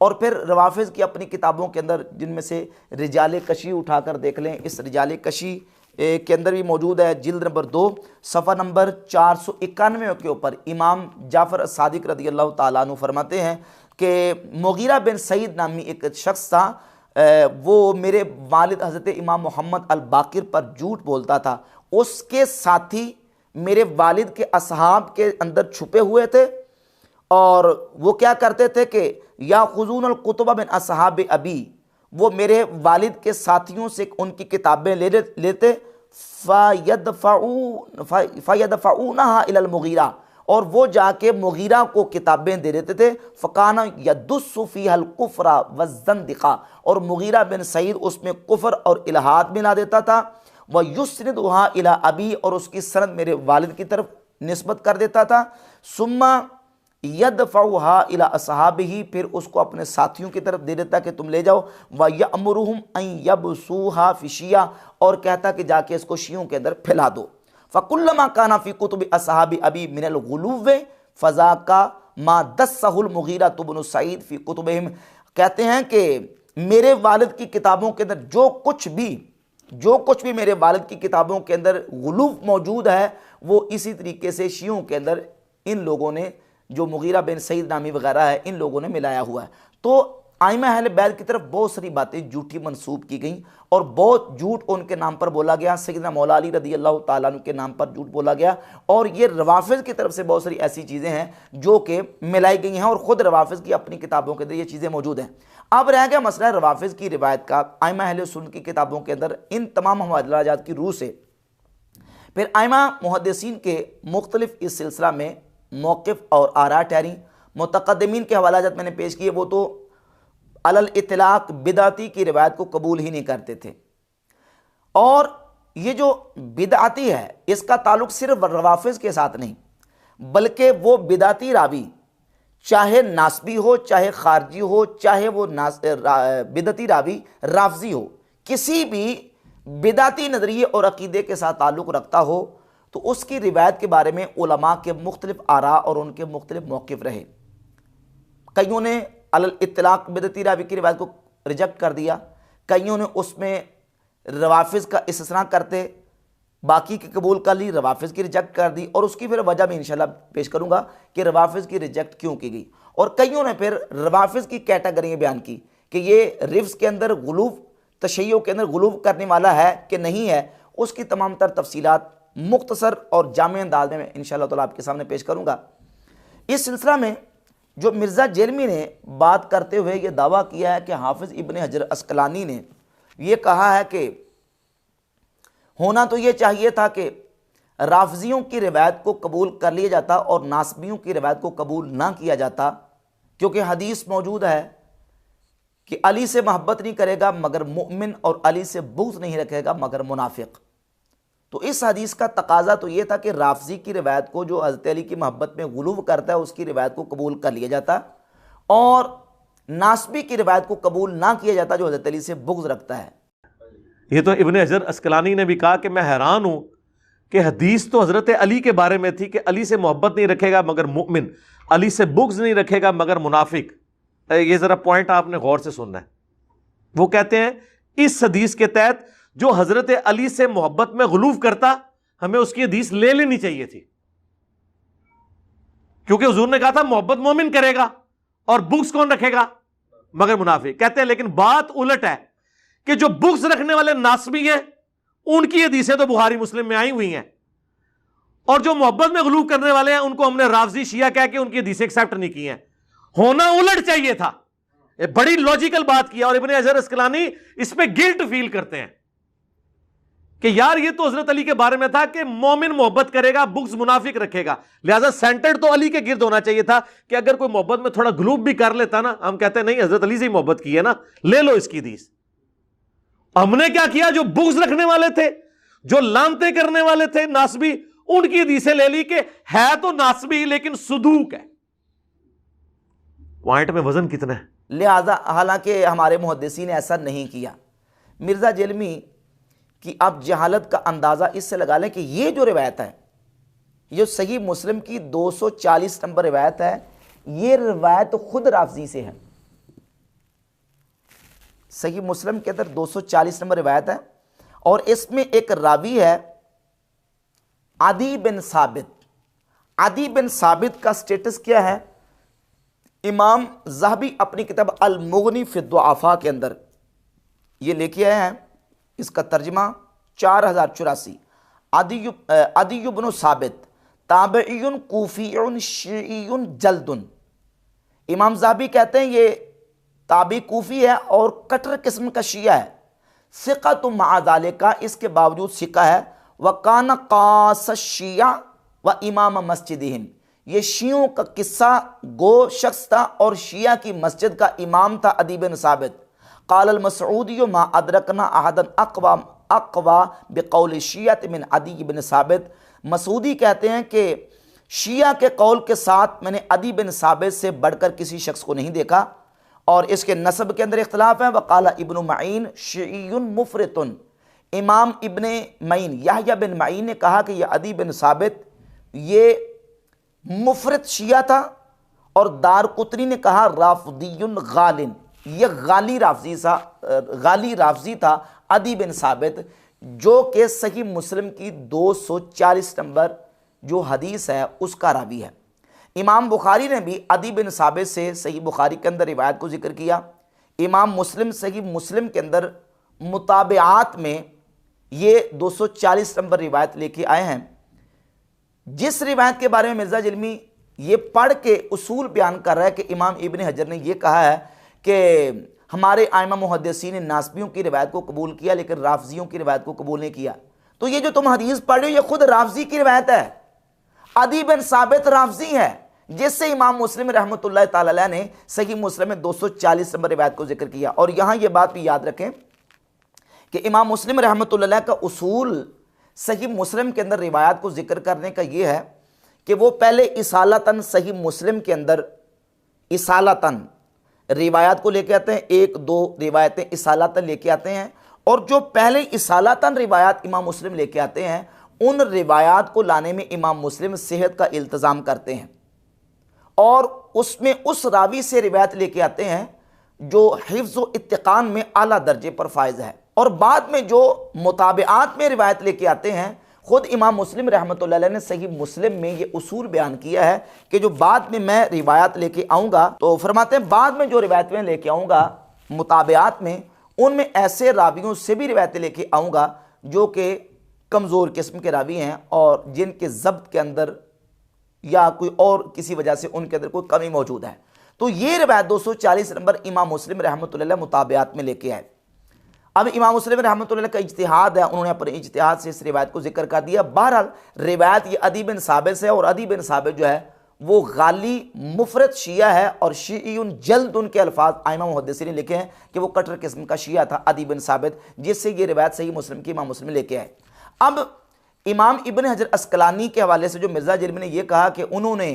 और फिर रवाफिज़ की अपनी किताबों के अंदर, जिनमें से रिजाल कशी उठाकर देख लें, इस रिजाल कशी के अंदर भी मौजूद है, जिल्द नंबर 2 सफ़ा नंबर 491 के ऊपर इमाम जाफ़र सादिक रज़ी अल्लाह ताला अन्हु फरमाते हैं कि मुगीरा बिन सईद नामी एक शख्स था, वो मेरे वालिद हज़रत इमाम मोहम्मद अल बाकिर पर झूठ बोलता था। उसके साथी मेरे वालिद के असहाब के अंदर छुपे हुए थे और वो क्या करते थे कि या खुजून अल कुतुबा बिन असहाब अबी, वो मेरे वालिद के साथियों से उनकी किताबें लेते फ़यदफ़ऊनहा इलल मुगीरा, और वो जाके मुगीरा को किताबें दे देते थे। फ़काना यदुस्सु फ़ीहल कुफ़्रा वज़्ज़ंदिक़ा, और मुगीरा बिन सईद उसमें कुफ़र और इल्हाद मिला देता था। व युस्निदुहा इला अबी, और उसकी सनद मेरे वालिद की तरफ निस्बत कर देता था। सुम्मा यदफ़उहा इला असहाबिही, फिर उसको अपने साथियों की तरफ दे देता कि तुम ले जाओ। व यअमुरुहुम अन यबसूहा फ़ी शिया, और कहता कि जाके इसको शियों के अंदर फैला दो। फ़कुल्लमा काना फ़ी कुतुब असहाबी अबी मिनल गुलूव फ़ज़ाका मा दस्सहुल मुगीरा इब्न सईद फ़ी कुतुबिहिम। कहते हैं कि मेरे वालिद की किताबों के अंदर जो कुछ भी मेरे वालिद की किताबों के अंदर गुलूव मौजूद है, वो इसी तरीके से शियों के अंदर इन लोगों ने, जो मुगीरा बिन सईद नामी वगैरह है, इन लोगों ने मिलाया हुआ है। तो आइमा अहले बैत की तरफ बहुत सारी बातें झूठी मंसूब की गई और बहुत झूठ उनके नाम पर बोला गया। सैयदना मौला अली रज़ी अल्लाह ताला अन्हु के नाम पर झूठ बोला गया, और ये रवाफिज़ की तरफ से बहुत सारी ऐसी चीज़ें हैं जो कि मिलाई गई हैं, और ख़ुद रवाफिज़ की अपनी किताबों के अंदर ये चीज़ें मौजूद हैं। अब रह गया मसला रवाफिज़ की रिवायत का। आइमा अहले सुन्नत की किताबों के अंदर इन तमाम हवालाजात की रूह से फिर आइमा मुहद्दिसीन के मुख्तलिफ इस सिलसिला में मौक़िफ़ और आरा ठहरी। मुतक़द्दिमीन के हवालाजात मैंने पेश किए, वो तो अलल इतलाक़ बिदाती की रिवायत को कबूल ही नहीं करते थे। और ये जो बिदाती है, इसका ताल्लुक़ सिर्फ रवाफिज़ के साथ नहीं, बल्कि वो बिदाती रावी चाहे नासबी हो, चाहे खारजी हो, चाहे वो बिदती रावी राफजी हो, किसी भी बिदाती नज़रिए और अक़ीदे के साथ ताल्लुक़ रखता हो, तो उसकी रिवायत के बारे में उलमा के मुख्तलिफ आरा और उनके मुख्तलिफ मौक़िफ़ रहे। कईयों ने अलल इत्तलाक़ बिदती रावी की रिवायत को रिजेक्ट कर दिया, कईयों ने उसमें रवाफिज़ का इस्तिस्ना करते बाकी की कबूल कर ली, रवाफिज़ की रिजेक्ट कर दी, और उसकी फिर वजह भी इंशाल्लाह पेश करूँगा कि रवाफिज़ की रिजेक्ट क्यों की गई। और कईयों ने फिर रवाफिज़ की कैटेगरी बयान की कि ये रिफ्स के अंदर गुलूव, तशय्यो के अंदर गुलूव करने वाला है कि नहीं है, उसकी तमाम तर तफसीलात मुख्तसर और जामे अंदाज में इंशाअल्लाह ताला आपके सामने पेश करूँगा। इस सिलसिला में जो मिर्ज़ा जेलमी ने बात करते हुए ये दावा किया है कि हाफिज़ इब्न हजर अस्कलानी ने ये कहा है कि होना तो ये चाहिए था कि राफजियों की रिवायत को कबूल कर लिया जाता और नासबियों की रिवायत को कबूल ना किया जाता, क्योंकि हदीस मौजूद है कि अली से मोहब्बत नहीं करेगा मगर मुमिन, और अली से बुग़्ज़ नहीं रखेगा मगर मुनाफिक। तो इस हदीस का तकाजा तो ये था कि राफजी की रिवायत को, जो हज़रत अली की मोहब्बत में गुलूव करता है, उसकी रिवायत को कबूल कर लिया जाता, और नासबी की रिवायत को कबूल ना किया जाता जो हज़रत अली से बुग़्ज़ रखता है। ये तो इब्न हजर अस्कलानी ने भी कहा कि मैं हैरान हूं कि हदीस तो हज़रत अली के बारे में थी कि अली से मोहब्बत नहीं रखेगा मगर मुमिन, अली से बुग़्ज़ नहीं रखेगा मगर मुनाफिक। ये ज़रा पॉइंट आपने गौर से सुनना है। वो कहते हैं इस हदीस के तहत जो हज़रत अली से मोहब्बत में गुलूव करता, हमें उसकी हदीस ले लेनी चाहिए थी, क्योंकि हुजूर ने कहा था मोहब्बत मोमिन करेगा और बुग़्ज़ कौन रखेगा मगर मुनाफिक। कहते हैं लेकिन बात उलट है कि जो बुग़्ज़ रखने वाले नासबी हैं, उनकी हदीसें तो बुखारी मुस्लिम में आई हुई हैं, और जो मोहब्बत में गुलूव करने वाले हैं उनको हमने राफजी शिया कह के उनकी हदीसें एक्सेप्ट नहीं की हैं। होना उलट चाहिए था। ये बड़ी लॉजिकल बात किया, और इब्न हजर अस्कलानी इस पे गिल्ट फील करते हैं कि यार ये तो हजरत अली के बारे में था कि मोमिन मोहब्बत करेगा, बुग़्ज़ मुनाफिक रखेगा, लिहाजा सेंटर्ड तो अली के गिर्द होना चाहिए था कि अगर कोई मोहब्बत में थोड़ा गुलूव भी कर लेता ना, हम कहते हैं नहीं हजरत अली से ही मोहब्बत की है ना, ले लो इसकी हदीस। हमने क्या किया, जो बुग़्ज़ रखने वाले थे, जो लानते करने वाले थे नासबी, उनकी हदीसें ले ली कि है तो नासबी लेकिन सुदूक है। पॉइंट में वजन कितना है। लिहाजा हालांकि हमारे मुहद्दिसीन ने ऐसा नहीं किया। मिर्ज़ा जेलमी की आप जहालत का अंदाज़ा इससे लगा लें कि ये जो रिवायत है, ये सही मुस्लिम की 240 नंबर रिवायत है, ये रिवायत खुद राफजी से है। सही मुस्लिम के अंदर 240 नंबर रिवायत है, और इसमें एक रावी है अदी बिन साबित। अदी बिन साबित का स्टेटस क्या है? इमाम ज़हबी अपनी किताब अल मुगनी फी दुआफा के अंदर ये लेके आए हैं, इसका तर्जमा 4084। अदी इब्न साबित ताबईयुन कूफीयुन शीईयुन जल्दुन। इमाम ज़हबी कहते हैं ये ताबी कूफी है और कटर किस्म का शिया है। सिका तो मादाले का, इसके बावजूद सिका है। वकान कास शिया व इमाम मस्जिदिहिम, ये शियों का किस्सा गो शख्स था और शिया की मस्जिद का इमाम था अदी बिन साबित। क़ाल मसऊदी मा अदरकना अहदन अक़वा बिक़ौल शियत मिन अदी बिन साबित। मसूदी कहते हैं कि शिया के कौल के साथ मैंने अदी बिन साबित से बढ़कर किसी शख्स को नहीं देखा, और इसके नस्ब के अंदर इख्तलाफ है। वक़ाला इब्न मईन शिय्युन मुफ़रितुन, इमाम इब्न मईन याहया बिन मईन ने कहा कि यह अदी बिन साबित ये मुफ़रित शिया था, और दारकुतनी ने कहा राफ़िदियुन गालिन, यह गाली राफ़जी था अदी बिन साबित, जो कि सही मुस्लिम की 240 नंबर जो हदीस है उसका रावी है। इमाम बुखारी ने भी अदी बिन साबित से सही बुखारी के अंदर रिवायत को जिक्र किया। इमाम मुस्लिम सही मुस्लिम के अंदर मुताबिआत में ये 240 नंबर रिवायत लेके आए हैं। जिस रिवायत के बारे में मिर्ज़ा जिल्मी ये पढ़ के उसूल बयान कर रहा है कि इमाम इब्न हजर ने यह कहा है कि हमारे आइमा मुहद्दिसीन ने नासबियों की रिवायत को कबूल किया लेकिन राफ़जियों की रिवायत को कबूल नहीं किया, तो ये जो तुम हदीस पढ़ रहे हो ये खुद राफ़जी की रिवायत है। अदी बिन साबित राफ़जी है, जिससे इमाम मुस्लिम रहमतुल्लाह तआला अलैह ने सही मुस्लिम में 240 नंबर रिवायत को जिक्र किया। और यहाँ ये बात भी याद रखें कि इमाम मुस्लिम रहमतुल्लाह अलैह का उसूल सही मुस्लिम के अंदर रिवायत को जिक्र करने का ये है कि वो पहले इसालतन सही मुस्लिम के अंदर इसालतन रिवायत को लेके आते हैं, एक दो रिवायतें इसालतन लेके आते हैं, और जो पहले इसालतन रिवायत इमाम मुस्लिम लेके आते हैं उन रिवायात को लाने में इमाम मुस्लिम सेहत का इल्तज़ाम करते हैं, और उसमें उस रावी से रिवायत लेके आते हैं जो हिफ्ज़ व इत्तिक़ान में आला दर्जे पर फायज़ है। और बाद में जो मुताबिआत में रिवायत लेके आते हैं, खुद इमाम मुस्लिम रहमतुल्लाह अलैह ने सही मुस्लिम में ये उसूल बयान किया है कि जो बाद में मैं रिवायत लेके आऊँगा, तो फरमाते हैं बाद में जो रिवायत में लेके आऊँगा मुताबिआत में, उनमें ऐसे रावियों से भी रिवायतें लेके आऊँगा जो कि कमज़ोर किस्म के रावी हैं और जिनके ज़ब्त के अंदर या कोई और किसी वजह से उनके अंदर कोई कमी मौजूद है। तो ये रिवायत 240 नंबर इमाम मुस्लिम रहमतुल्लाह अलैह मुताबिआत में लेके आए। अब इमाम मुस्लिम रहमतुल्लाह अलैह का इज्तिहाद है, उन्होंने अपने इज्तिहाद से इस रिवायत को जिक्र कर दिया। बहरहाल रिवायत ये अदी बिन साबित से, और अदी बिन साबित जो है वो गाली मुफरत शिया है, और शीईयुन जल्द उनके अल्फाज आइमा मुहद्दिसीन ने लिखे हैं कि वो कटर किस्म का शिया था अदी बिन साबित, जिससे ये रिवायत सही मुस्लिम की इमाम मुस्लिम लेके आए। अब इमाम इब्न हजर अस्कलानी के हवाले से जो मिर्ज़ा जिल्मी ने यह कहा कि उन्होंने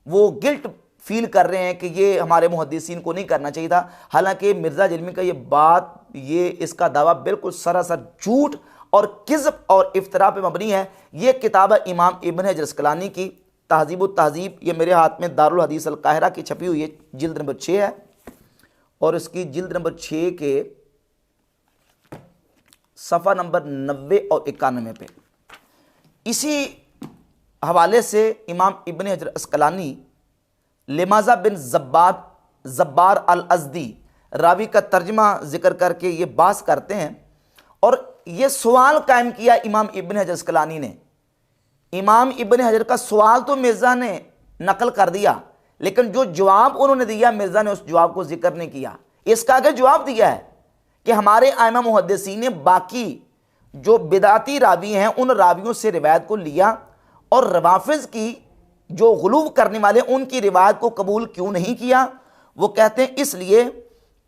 वो गिल्ट फील कर रहे हैं कि ये हमारे मुहद्दिसीन को नहीं करना चाहिए था, हालांकि मिर्ज़ा जिल्मी का ये बात, ये इसका दावा बिल्कुल सरासर झूठ और किज़्ब और इफ्तरा पे मबनी है। ये किताब है इमाम इब्न हजर अस्कलानी की तहज़ीबुत तहज़ीब, ये मेरे हाथ में दारुल हदीस अल काहिरा की छपी हुई है, जिल्द नंबर 6 है, और इसकी जिल्द नंबर 6 के सफ़ा नंबर 90 और 91 पे इसी हवाले से इमाम इब्न हजर अस्कलानी लिमाज़ा बिन ज़ब्बार अल अज़दी रावी का तर्जमा जिक्र करके ये बात करते हैं, और ये सवाल कायम किया इमाम इब्न हजर अस्कलानी ने। इमाम इब्न हजर का सवाल तो मिर्ज़ा ने नकल कर दिया, लेकिन जो जवाब उन्होंने दिया मिर्ज़ा ने उस जवाब को जिक्र नहीं किया। इसका आगे जवाब दिया है कि हमारे आइमा मुहद्दिसीन ने बाकी जो बिदाती रावी हैं उन रावियों से रिवायत को लिया, और रवाफिज़ की जो गुलूव करने वाले उनकी रिवायत को कबूल क्यों नहीं किया। वो कहते हैं इसलिए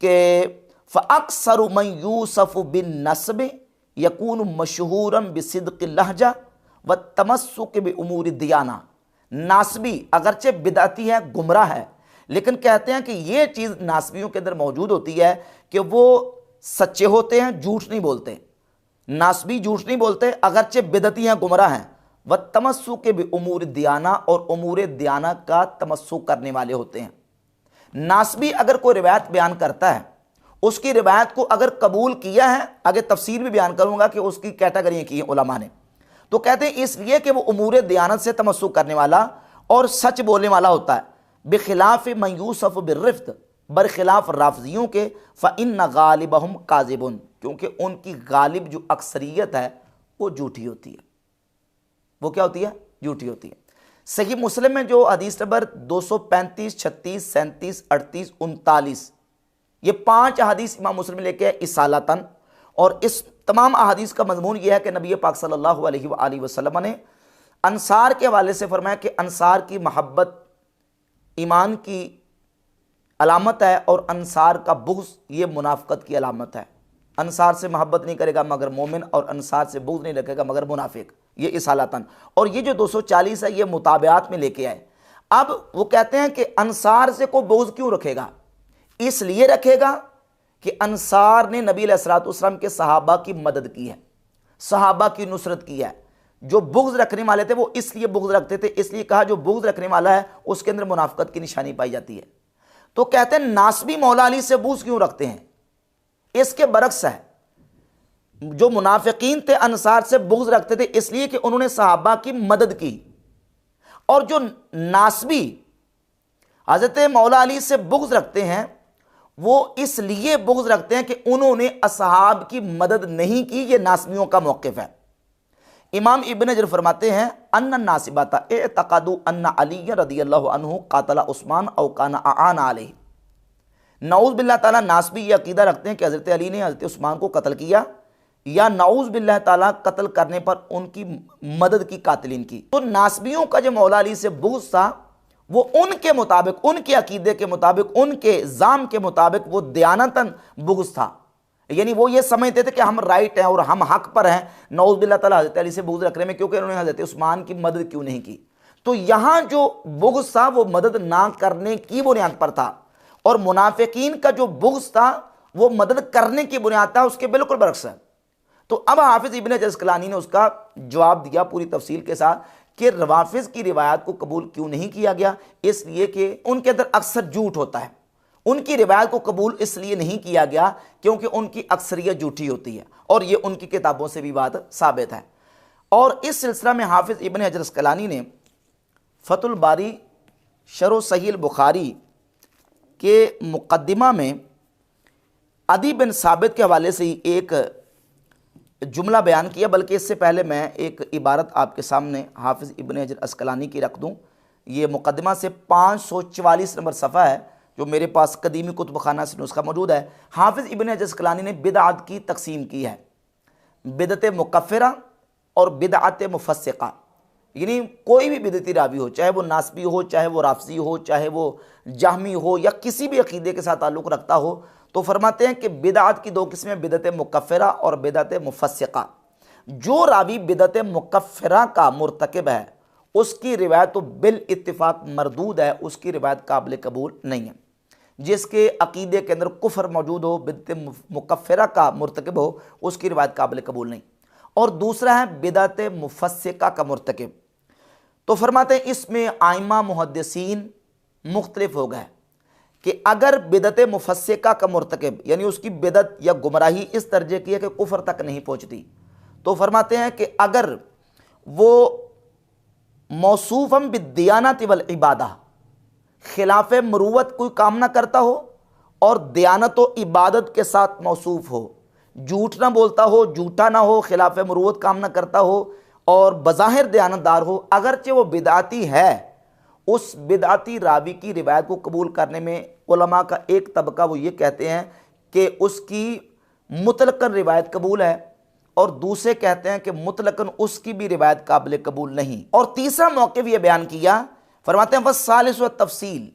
कि फ़अक्सरु मन यूसफ़ बिन नस्ब यकून मशहूरन बिसिद्क़िल लहजा व तमस्सुक बिउमूर दियाना। नासबी अगरचे बिदाती है, गुमराह है, लेकिन कहते हैं कि ये चीज़ नासबियों के अंदर मौजूद होती है कि वो सच्चे होते हैं, झूठ नहीं बोलते। नासबी झूठ नहीं बोलते, अगरचे बिदती हैं, गुमराह हैं। व तमस्सुक के भी उमूर दियाना, और उमूर दियाना का तमस्सुक करने वाले होते हैं। नासबी अगर कोई रिवायत बयान करता है उसकी रिवायत को अगर कबूल किया है, आगे तफसीर भी बयान करूंगा कि उसकी कैटेगरी की हैं उलमा ने, तो कहते हैं इसलिए कि वो उमूर दियानत से तमस्सुक करने वाला और सच बोलने वाला होता है, बेखिलाफ मन यूसफ बिर्रिफ्त, बरखिलाफ राफजियों के, फ़इन्न गालिबहुम काज़िबुन, क्योंकि उनकी गालिब जो अक्सरियत है वो झूठी होती है। वो क्या होती है? झूठी होती है। सही मुस्लिम में जो हदीस नंबर 235, 36, 37, 38, 39, ये 5 हदीस इमाम मुस्लिम लेके है इसालतन, और इस तमाम अहादीस का मजमून यह है कि नबी पाक सल्लल्लाहु अलैहि वसल्लम ने अंसार के हवाले से फरमाया कि अंसार की मोहब्बत ईमान की अलामत है और अंसार का बुग़्ज़ ये मुनाफ़िक़त की अलामत है। अंसार से मोहब्बत नहीं करेगा मगर मोमिन, और अंसार से बुग़्ज़ नहीं रखेगा मगर मुनाफिक। ये इसालतन, और ये जो 240 है ये मुताबियात में लेके आए। अब वो कहते हैं कि अंसार से कोई बुग़्ज़ क्यों रखेगा? इसलिए रखेगा कि अंसार ने नबी अलैहिस्सलातु वस्सलाम के सहाबा की मदद की है, सहाबा की नुसरत की है। जो बुग़्ज़ रखने वाले थे वो इसलिए बुग़्ज़ रखते थे, इसलिए कहा जो बुग़्ज़ रखने वाला है उसके अंदर मुनाफ़िक़त की निशानी पाई जाती है। तो कहते हैं नासबी मौला अली से बुग़्ज़ क्यों रखते हैं? इसके बरक्स है, जो मुनाफिकीन थे अंसार से बुग़्ज़ रखते थे इसलिए कि उन्होंने सहाबा की मदद की, और जो नासबी हज़रत मौला अली से बुग़्ज़ रखते हैं वो इसलिए बुग़्ज़ रखते हैं कि उन्होंने असहाब की मदद नहीं की। ये नासबियों का मौक़िफ़ है। इमाम इब्न हजर फरमाते हैं अन्ना नासिबाता एतक़दू अन्ना अली रज़ियल्लाहु अन्हु क़ातला उस्मान औ काना आन अलैहि। नऊज़ बिल्लाह ताला नासबी ये अकीदा रखते हैं कि हज़रत अली ने हज़रत उस्मान को कत्ल किया, या नऊज़ बिल्लाह ताला कत्ल करने पर उनकी मदद की कातिलीन की। तो नासबियों का जो मौला अली से बुग़्ज़ था वो उनके मुताबिक, उनके अकीदे के मुताबिक, उनके जाम के मुताबिक वो दयानतन बुग़्ज़ था। यानी वो ये समझते थे कि हम राइट हैं और हम हक पर हैं, नऊज़ बिल्लाह ताला हज़रत अली से बुग़्ज़ रखने में, क्योंकि उन्होंने हज़रत उस्मान की मदद क्यों नहीं की। तो यहाँ जो बुग़्ज़ था वो मदद ना करने की बुनियाद पर था, और मुनाफिकीन का जो बुग़्ज़ था वो मदद करने की बुनियाद था, उसके बिल्कुल बरक्स है। तो अब हाफिज़ इब्न हजर अस्क़लानी ने उसका जवाब दिया पूरी तफसील के साथ कि रवाफिज़ की रिवायत को कबूल क्यों नहीं किया गया, इसलिए कि उनके अंदर अक्सर झूठ होता है। उनकी रिवायत को कबूल इसलिए नहीं किया गया क्योंकि उनकी अक्सरियत झूठी होती है, और ये उनकी किताबों से भी बात साबित है। और इस सिलसिला में हाफिज़ इब्न हजर अस्क़लानी ने फ़तहुल बारी शरह सहीह बुखारी के मुक़द्दिमा में अदी बिन साबित के हवाले से ही एक जुमला बयान किया, बल्कि इससे पहले मैं एक इबारत आपके सामने हाफिज़ इब्न हजर अस्क़लानी की रख दूँ। ये मुक़द्दिमा से 544 नंबर सफ़ा है, जो मेरे पास कदीमी कुतुब खाना से नुस्खा मौजूद है। हाफिज़ इब्न हजर अस्क़लानी ने बिदअत की तकसीम की है, बिदअत मुकफ़िरा और बिदअत मुफ़स्सिक़ा। यानी कोई भी बिदअती रावी हो, चाहे वो नासबी हो, चाहे वो राफ़ज़ी हो, चाहे वो जहमी हो, या किसी भी अक़ीदे के साथ ताल्लुक़ रखता हो, तो फरमाते हैं कि बिदअत की 2 किस्में, बिदअत मुकफ़िरा और बिदअत मुफ़स्सिक़ा। जो रावी बिदअत मुकफ़िरा का मुर्तकिब है उसकी रिवायत तो बिल इत्तिफ़ाक़ मरदूद है, उसकी रिवायत काबिल कबूल नहीं है। जिसके अक़ीदे के अंदर कुफ़र मौजूद हो, बिदअत मुकफ़िरा का मुर्तकिब हो, उसकी रिवायत काबिल कबूल नहीं। और दूसरा है बिदअत मुफ़स्सिक़ा का मुर्तकिब। तो फरमाते हैं इसमें आइमा मुहद्दिसीन मुख्तलिफ हो गए कि अगर बिदअत मुफ़स्सिक़ा का मुर्तकिब यानी उसकी बिदअत या गुमराही इस दर्जे की है कि कुफ़र तक नहीं पहुँचती, तो फरमाते हैं कि अगर वो मौसूफ़म बिद्दियानत वल इबादा, खिलाफ मरूवत कोई काम ना करता हो और दयानत व इबादत के साथ मौसूफ़ हो, झूठ ना बोलता हो, झूठा ना हो, खिलाफ मरूवत काम ना करता हो और बज़ाहिर दयानतदार हो, अगरचे वो बिदाती है, उस बिदाती रावी की रिवायत को कबूल करने में उलमा का एक तबका वो ये कहते हैं कि उसकी मुतलकन रिवायत कबूल है, और दूसरे कहते हैं कि मुतलकन उसकी भी रिवायत काबिल कबूल नहीं। और तीसरा मौक़िफ़ ये बयान किया, फरमाते हैं बस सालिस व तफसील,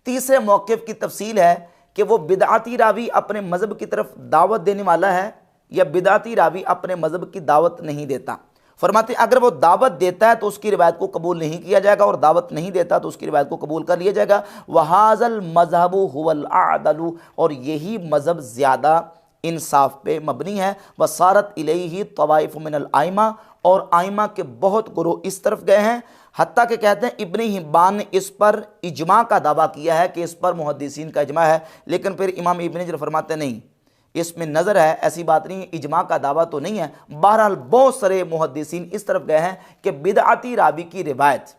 तीसरे मौक़िफ़ की तफसील है कि वो बिदाती रावी अपने मज़हब की तरफ दावत देने वाला है या बिदाती रावी अपने मज़हब की दावत नहीं देता। फरमाते हैं अगर वो दावत देता है तो उसकी रिवायत को कबूल नहीं किया जाएगा, और दावत नहीं देता तो उसकी रिवायत को कबूल कर लिया जाएगा। वहाज़ल मज़हबु हुवल आदलु, और यही मज़हब ज़्यादा इंसाफ पे मबनी है। वसारत इलैहि तवाइफ़ मिनल आइमा, और आइमा के बहुत गुरु इस तरफ गए हैं, हत्ता के कहते हैं इब्न हिब्बान ने इस पर इजमा का दावा किया है कि इस पर मुहद्दिसीन का इजमा है, लेकिन फिर इमाम इब्न हजर फरमाते नहीं, इसमें नज़र है, ऐसी बात नहीं है, इजमा का दावा तो नहीं है। बहरहाल बहुत सारे मुहद्दिसीन इस तरफ गए हैं कि बिदअती रावी की रिवायत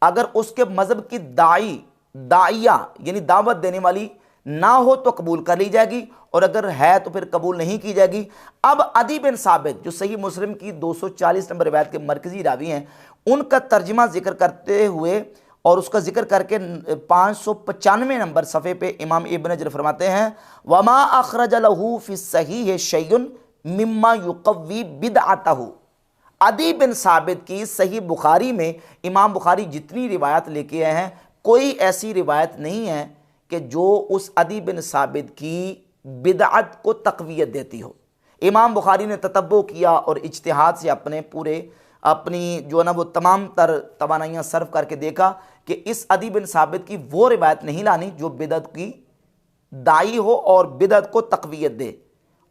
अगर उसके मज़हब की दाइया यानी दावत देने वाली ना हो तो कबूल कर ली जाएगी, और अगर है तो फिर कबूल नहीं की जाएगी। अब अदी बिन साबित जो सही मुस्लिम की 240 नंबर रिवायत के मरकजी रावी हैं, उनका तर्जमा जिक्र करते हुए और उसका जिक्र करके 595 नंबर सफ़े पे इमाम इब्न हजर फरमाते हैं, वमा अखरज लहू फी सहीह शैउन मिम्मा युक़व्वी बिदअतहू। अदी बिन साबित की सही बुखारी में इमाम बुखारी जितनी रिवायत लेके आए हैं, कोई ऐसी रिवायत नहीं है कि जो उस अदी बिन साबित की बिदअत को तक़वियत देती हो। इमाम बुखारी ने ततब्बो किया और इज्तिहाद से अपनी जो है ना वो तमाम तर तवानाइयाँ सर्व करके देखा कि इस अदी बिन साबित की वो रिवायत नहीं लानी जो बिदअत की दाई हो और बिदअत को तक़वियत दे।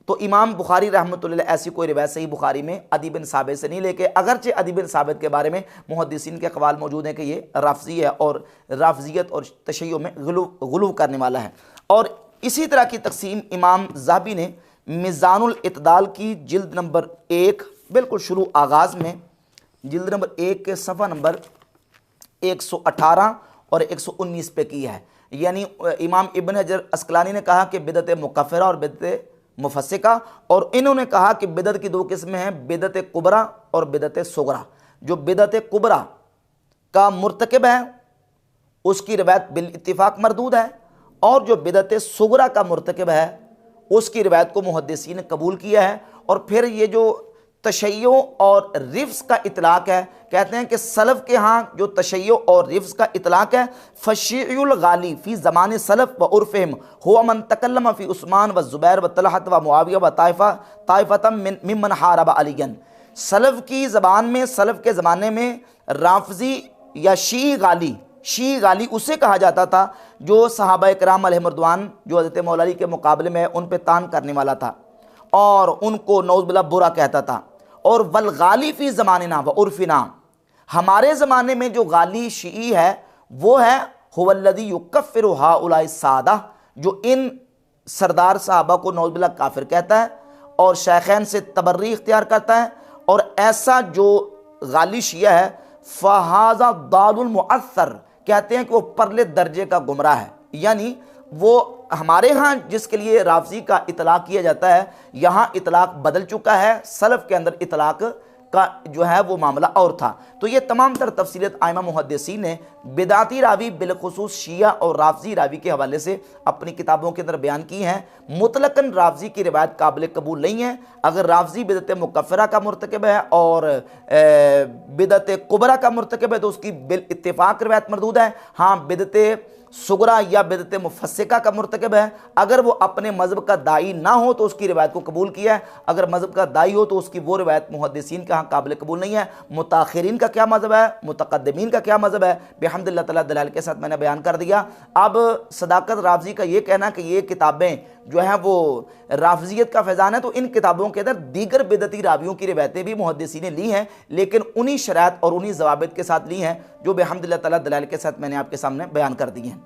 तो इमाम बुखारी रहमतुल्लाह ऐसी कोई रिवायत सही बुखारी में अदी बिन साबित से नहीं लेके, अगरचे अदी बिन साबित के बारे में मुहद्दिसीन के अक़वाल मौजूद हैं कि ये राफ़ज़ी है और राफ़ज़ियत और तशय्युअ में गुलू करने वाला है। और इसी तरह की तक़सीम इमाम ज़हाबी ने मिज़ानुल इत्दाल की जिल्द नंबर 1 बिल्कुल शुरू आगाज़ में जिल्द नंबर 1 के सफ़ा नंबर 118 और 119 पे की है। यानी इमाम इब्न हजर अस्क़लानी ने कहा कि बिदअत मुकफ़िरा और बिदअत मुफस्सिका, और इन्होंने कहा कि बिदअत की दो किस्में हैं, बिदअत कुबरा और बिदअत सुगरा। जो बिदअत कुबरा का मुर्तकिब है उसकी रिवायत बिल इत्तिफाक मरदूद है, और जो बिदअत सुगरा का मुर्तकिब है उसकी रिवायत को मुहद्दिसीन ने कबूल किया है। और फिर ये जो तशय्यो और रिफ्स का इतलाक़ है, कहते हैं कि सलफ़ के यहाँ जो तशय्यो और रिफ्स का इतलाक़ है, फ़शीउल गाली फ़ी ज़माने सलफ़ व उर्फ़िहिम हुवा मन तकल्लम फ़ी उस्मान व ज़ुबैर व तलहत व मुआविया व ताइफ़तम मिम्मन हारब अलियन। सलफ़ की ज़बान में, सलफ़ के ज़माने में राफ़ज़ी या शी गाली उसे कहा जाता था जो सहाबा इकराम अलैहिर्रिज़वान जो हज़रत मौला अली के मुकाबले में उन पर तान करने वाला था और उनको नौज़ बिल्लाह बुरा कहता था। और वल गाली फ़ी ज़मानिना व उर्फ़िना, हमारे ज़माने में जो गाली शी है वो है हुवल्लज़ी युकफ़िरु हाउलाई सादा, जो इन सरदार साहबा को नौज़ बिल्लाह काफिर कहता है और शेखैन से तबर्री इख्तियार करता है। और ऐसा जो गाली शिया है फ़हाज़ा दालुल मुअस्सर, कहते हैं कि वो परले दर्जे का गुमराह है। यानी वो हमारे यहाँ जिसके लिए राफ़ज़ी का इतलाक़ किया जाता है, यहाँ इतलाक़ बदल चुका है, सलफ़ के अंदर इतलाक़ का जो है वो मामला और था। तो ये तमाम तर तफसीलत आइमा मुहद्दिसीन ने बिदाती रावी बिलखुसूस शिया और राफ़ज़ी रावी के हवाले से अपनी किताबों के अंदर बयान की हैं। मुतलकन राफ़ज़ी की रिवायत काबिल कबूल नहीं है। अगर राफ़ज़ी बिदअत मुकफ़िरा का मुर्तकिब है और बिदअत कुबरा का मुर्तकिब है तो उसकी बिल इत्तिफ़ाक़ रिवायत मरदूद है। हाँ, बिदअत सुगरा या बिदअत मुफस्सिका का मुर्तकिब है, अगर वो अपने मज़हब का दाई ना हो तो उसकी रिवायत को कबूल किया है, अगर मज़हब का दाई हो तो उसकी वो रिवायत मुहद्दिसीन के यहाँ काबिल कबूल नहीं है। मुताखिरीन का क्या मज़हब है, मुतक़द्दिमीन का क्या मज़हब है, बिहम्दिल्लाह तआला दलाल के साथ मैंने बयान कर दिया। अब सदाकत राफ़ज़ी का ये कहना कि ये किताबें जो हैं वो राफ़ज़ियत का फैज़ान है, तो इन किताबों के अंदर दीगर बिदअती रावियों की रिवायतें भी मुहद्दिसीन ने ली हैं, लेकिन उन्हीं शराइत और उन्हीं ज़वाबित के साथ ली हैं जो बिहम्दिल्लाह तआला दलाल के साथ मैंने आपके सामने बयान कर दी हैं।